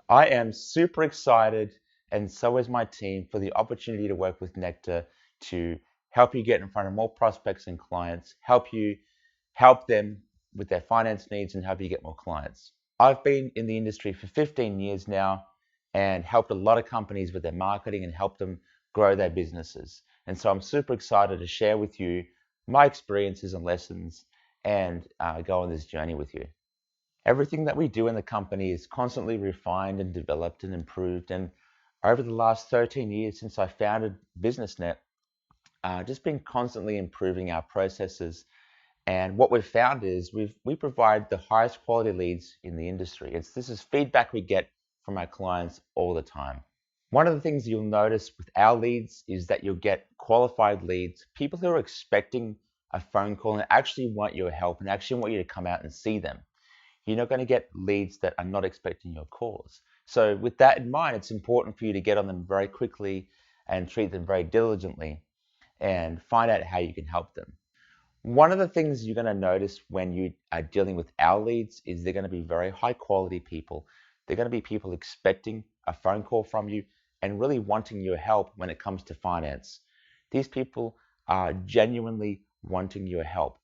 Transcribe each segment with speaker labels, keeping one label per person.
Speaker 1: I am super excited, and so is my team, for the opportunity to work with Nectar to help you get in front of more prospects and clients, help them with their finance needs, and help you get more clients. I've been in the industry for 15 years now and helped a lot of companies with their marketing and helped them grow their businesses. And so I'm super excited to share with you my experiences and lessons and go on this journey with you. Everything that we do in the company is constantly refined and developed and improved. And over the last 13 years since I founded BusinessNet, just been constantly improving our processes. And what we've found is we provide the highest quality leads in the industry. This is feedback we get from our clients all the time. One of the things you'll notice with our leads is that you'll get qualified leads, people who are expecting a phone call and actually want your help and actually want you to come out and see them. You're not going to get leads that are not expecting your calls. So with that in mind, it's important for you to get on them very quickly and treat them very diligently and find out how you can help them. One of the things you're going to notice when you are dealing with our leads is they're going to be very high quality people. They're going to be people expecting a phone call from you and really wanting your help when it comes to finance. These people are genuinely wanting your help.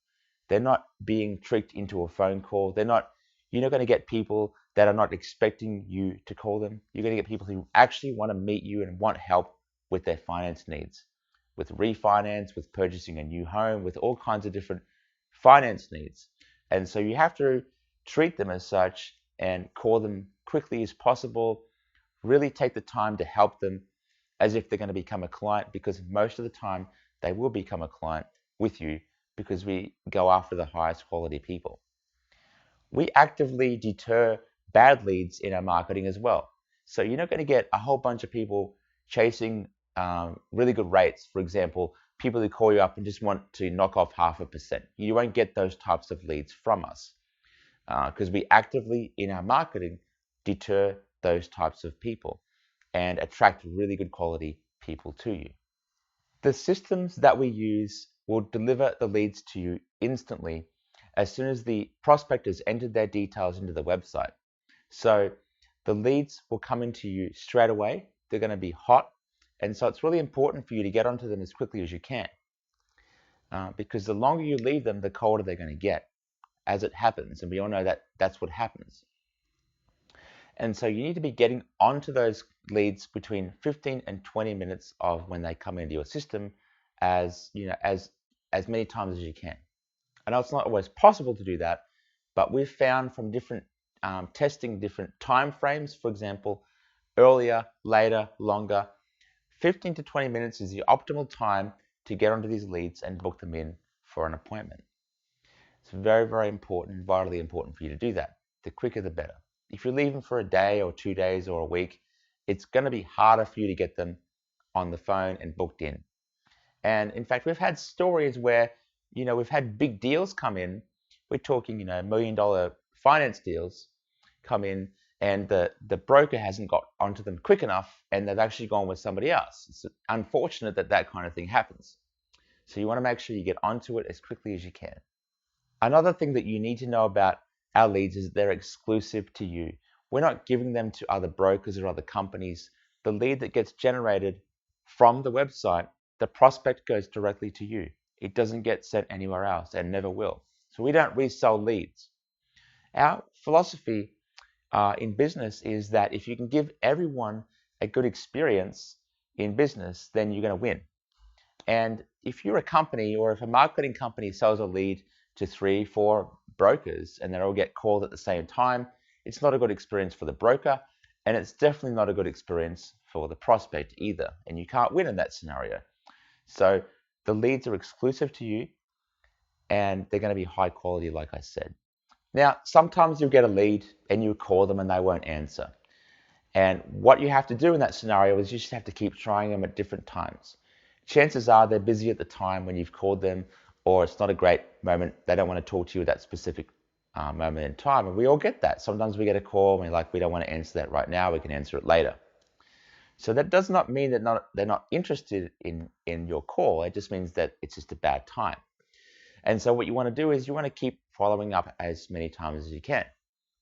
Speaker 1: They're not being tricked into a phone call. You're not going to get people that are not expecting you to call them. You're going to get people who actually want to meet you and want help with their finance needs, with refinance, with purchasing a new home, with all kinds of different finance needs. And so you have to treat them as such and call them quickly as possible. Really take the time to help them as if they're going to become a client, because most of the time they will become a client with you because we go after the highest quality people. We actively deter bad leads in our marketing as well. So you're not going to get a whole bunch of people chasing really good rates. For example, people who call you up and just want to knock off 0.5%. You won't get those types of leads from us because we actively, in our marketing, deter those types of people and attract really good quality people to you. The systems that we use will deliver the leads to you instantly as soon as the prospect has entered their details into the website. So the leads will come into you straight away. They're going to be hot. And so it's really important for you to get onto them as quickly as you can. Because the longer you leave them, the colder they're going to get as it happens. And we all know that that's what happens. And so you need to be getting onto those leads between 15 and 20 minutes of when they come into your system as many times as you can. I know it's not always possible to do that, but we've found from different testing different time frames, for example, earlier, later, longer, 15 to 20 minutes is the optimal time to get onto these leads and book them in for an appointment. It's very, very important, vitally important for you to do that. The quicker, the better. If you leave them for a day or 2 days or a week, it's going to be harder for you to get them on the phone and booked in. And in fact, we've had stories where we've had big deals come in. We're talking, $1 million finance deals come in, and the broker hasn't got onto them quick enough, and they've actually gone with somebody else. It's unfortunate that that kind of thing happens. So you want to make sure you get onto it as quickly as you can. Another thing that you need to know about our leads is that they're exclusive to you. We're not giving them to other brokers or other companies. The lead that gets generated from the website, the prospect goes directly to you. It doesn't get sent anywhere else and never will. So we don't resell leads. Our philosophy in business is that if you can give everyone a good experience in business, then you're going to win. And if you're a company, or if a marketing company sells a lead to 3, 4 brokers and they all get called at the same time, it's not a good experience for the broker, and it's definitely not a good experience for the prospect either. And you can't win in that scenario. So the leads are exclusive to you, and they're going to be high quality, like I said. Now, sometimes you'll get a lead and you call them and they won't answer. And what you have to do in that scenario is you just have to keep trying them at different times. Chances are they're busy at the time when you've called them, or it's not a great moment. They don't want to talk to you at that specific moment in time. And we all get that. Sometimes we get a call and we're like, we don't want to answer that right now. We can answer it later. So that does not mean that they're not interested in your call. It just means that it's just a bad time. And so what you want to do is you want to keep following up as many times as you can.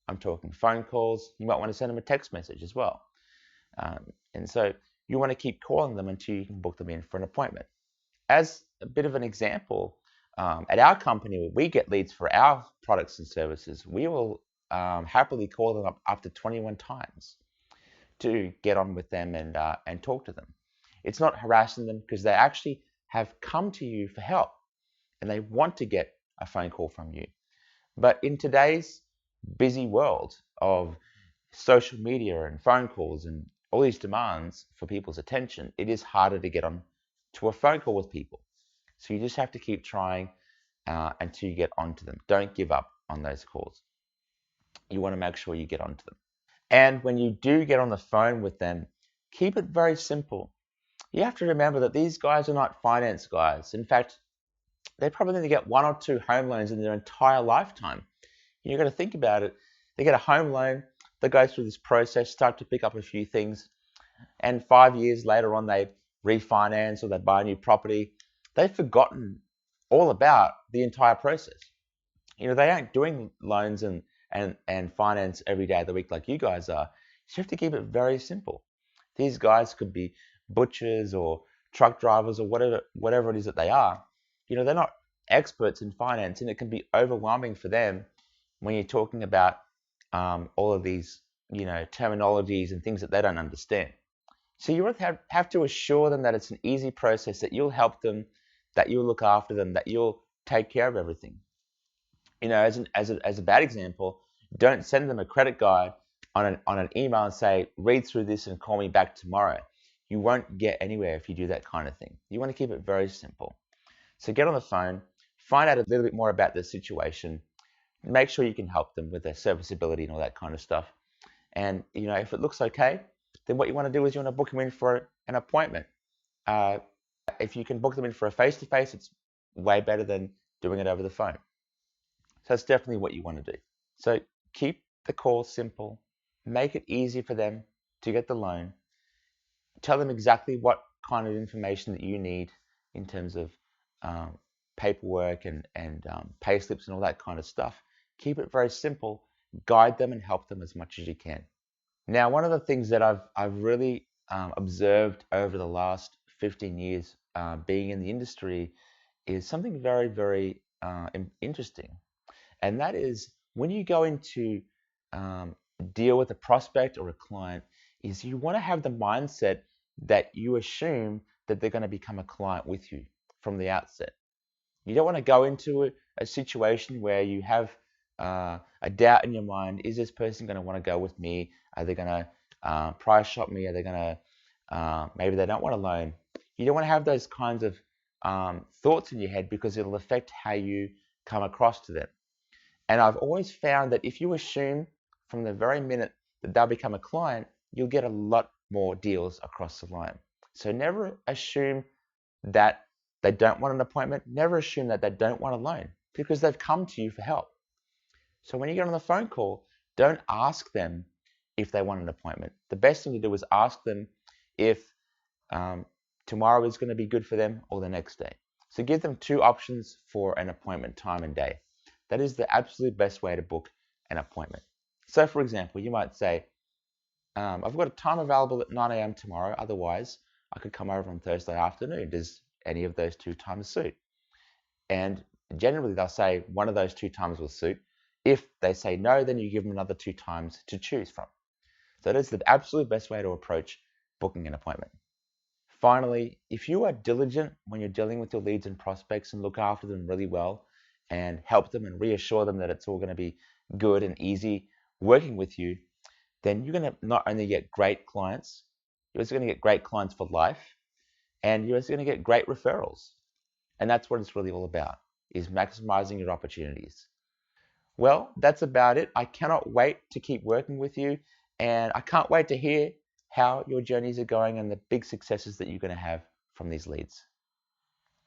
Speaker 1: I'm talking phone calls. You might want to send them a text message as well. And so you want to keep calling them until you can book them in for an appointment. As a bit of an example, at our company, we get leads for our products and services. We will happily call them up to 21 times to get on with them and talk to them. It's not harassing them because they actually have come to you for help and they want to get a phone call from you. But in today's busy world of social media and phone calls and all these demands for people's attention, it is harder to get on to a phone call with people. So you just have to keep trying until you get onto them. Don't give up on those calls. You want to make sure you get onto them. And when you do get on the phone with them, keep it very simple. You have to remember that these guys are not finance guys. In fact, they're probably going to get 1 or 2 home loans in their entire lifetime. You've got to think about it. They get a home loan, they go through this process, start to pick up a few things, and 5 years later on they refinance or they buy a new property. They've forgotten all about the entire process. They aren't doing loans and finance every day of the week like you guys are. You have to keep it very simple. These guys could be butchers or truck drivers or whatever it is that they are. They're not experts in finance, and it can be overwhelming for them when you're talking about all of these, terminologies and things that they don't understand. So you have to assure them that it's an easy process, that you'll help them, that you'll look after them, that you'll take care of everything. As a bad example, don't send them a credit guide on an email and say, read through this and call me back tomorrow. You won't get anywhere if you do that kind of thing. You want to keep it very simple. So get on the phone, find out a little bit more about their situation, make sure you can help them with their serviceability and all that kind of stuff. And if it looks okay, then what you want to do is you want to book them in for an appointment. If you can book them in for a face-to-face, it's way better than doing it over the phone. So that's definitely what you want to do. So keep the call simple, make it easy for them to get the loan, tell them exactly what kind of information that you need in terms of paperwork and pay slips and all that kind of stuff. Keep it very simple, guide them and help them as much as you can. Now, one of the things that I've really observed over the last 15 years being in the industry is something very, very interesting. And that is when you go into deal with a prospect or a client, is you want to have the mindset that you assume that they're going to become a client with you from the outset. You don't want to go into a situation where you have a doubt in your mind. Is this person going to want to go with me? Are they going to price shop me? Are they going to, maybe they don't want a loan. You don't want to have those kinds of thoughts in your head because it'll affect how you come across to them. And I've always found that if you assume from the very minute that they'll become a client, you'll get a lot more deals across the line. So never assume that they don't want an appointment. Never assume that they don't want a loan because they've come to you for help. So when you get on the phone call, don't ask them if they want an appointment. The best thing to do is ask them if tomorrow is going to be good for them or the next day. So give them 2 options for an appointment time and day. That is the absolute best way to book an appointment. So for example, you might say, I've got a time available at 9 a.m. tomorrow. Otherwise, I could come over on Thursday afternoon. Does any of those 2 times suit? And generally, they'll say one of those 2 times will suit. If they say no, then you give them another 2 times to choose from. So that is the absolute best way to approach booking an appointment. Finally, if you are diligent when you're dealing with your leads and prospects and look after them really well and help them and reassure them that it's all going to be good and easy working with you, then you're going to not only get great clients, you're also going to get great clients for life, and you're also going to get great referrals. And that's what it's really all about, is maximizing your opportunities. Well, that's about it. I cannot wait to keep working with you, and I can't wait to hear how your journeys are going and the big successes that you're going to have from these leads.